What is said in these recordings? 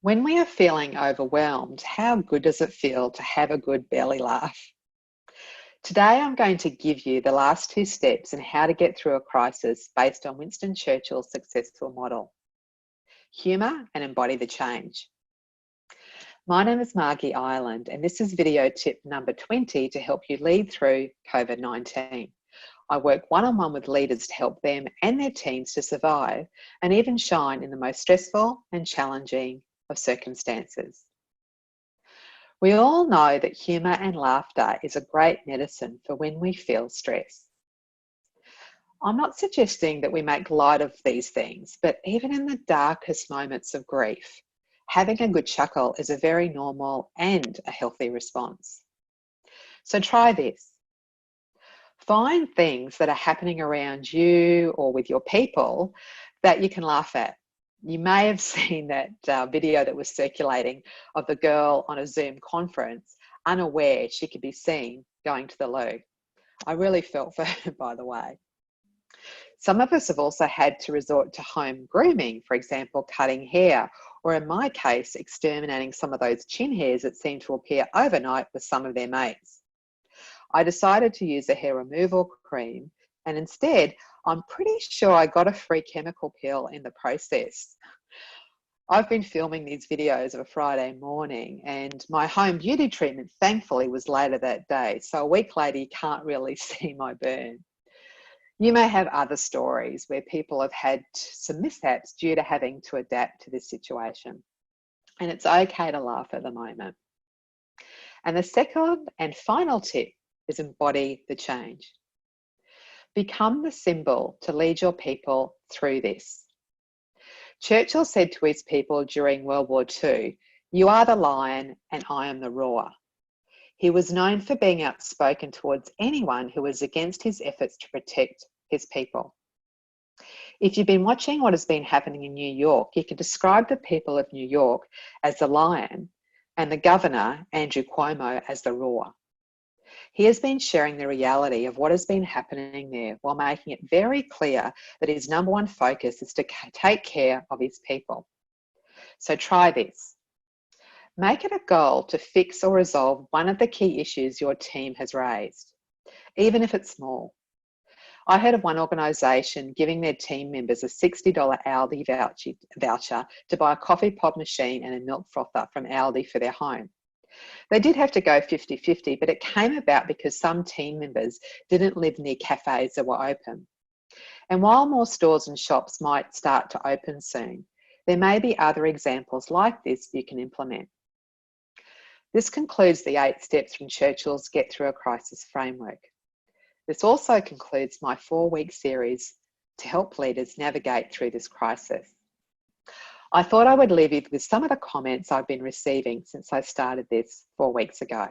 When we are feeling overwhelmed, how good does it feel to have a good belly laugh? Today, I'm going to give you the last two steps in how to get through a crisis based on Winston Churchill's successful model. Humour and embody the change. My name is Margie Ireland, and this is video tip number 20 to help you lead through COVID-19. I work one-on-one with leaders to help them and their teams to survive and even shine in the most stressful and challenging of circumstances. We all know that humour and laughter is a great medicine for when we feel stress. I'm not suggesting that we make light of these things, but even in the darkest moments of grief, having a good chuckle is a very normal and a healthy response. So try this. Find things that are happening around you or with your people that you can laugh at. You may have seen that video that was circulating of the girl on a Zoom conference, unaware she could be seen going to the loo. I really felt for her, by the way. Some of us have also had to resort to home grooming, for example, cutting hair, or in my case, exterminating some of those chin hairs that seem to appear overnight with some of their mates. I decided to use a hair removal cream, and instead, I'm pretty sure I got a free chemical peel in the process. I've been filming these videos of a Friday morning, and my home beauty treatment thankfully was later that day, so a week later you can't really see my burn. You may have other stories where people have had some mishaps due to having to adapt to this situation, and it's okay to laugh at the moment. And the second and final tip is embody the change. Become the symbol to lead your people through this. Churchill said to his people during World War II, "You are the lion and I am the roar." He was known for being outspoken towards anyone who was against his efforts to protect his people. If you've been watching what has been happening in New York, you can describe the people of New York as the lion and the governor, Andrew Cuomo, as the roar. He has been sharing the reality of what has been happening there while making it very clear that his number one focus is to take care of his people. So try this. Make it a goal to fix or resolve one of the key issues your team has raised, even if it's small. I heard of one organisation giving their team members a $60 Aldi voucher to buy a coffee pod machine and a milk frother from Aldi for their home. They did have to go 50-50, but it came about because some team members didn't live near cafes that were open. And while more stores and shops might start to open soon, there may be other examples like this you can implement. This concludes the 8 steps from Churchill's Get Through a Crisis framework. This also concludes my 4-week series to help leaders navigate through this crisis. I thought I would leave you with some of the comments I've been receiving since I started this 4 weeks ago.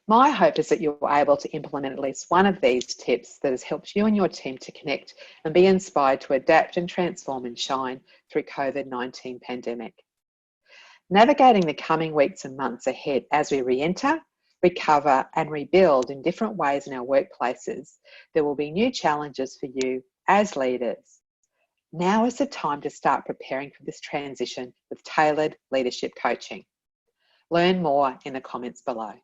My hope is that you're able to implement at least one of these tips that has helped you and your team to connect and be inspired to adapt and transform and shine through COVID-19 pandemic. Navigating the coming weeks and months ahead as we re-enter, recover and rebuild in different ways in our workplaces, there will be new challenges for you as leaders. Now is the time to start preparing for this transition with tailored leadership coaching. Learn more in the comments below.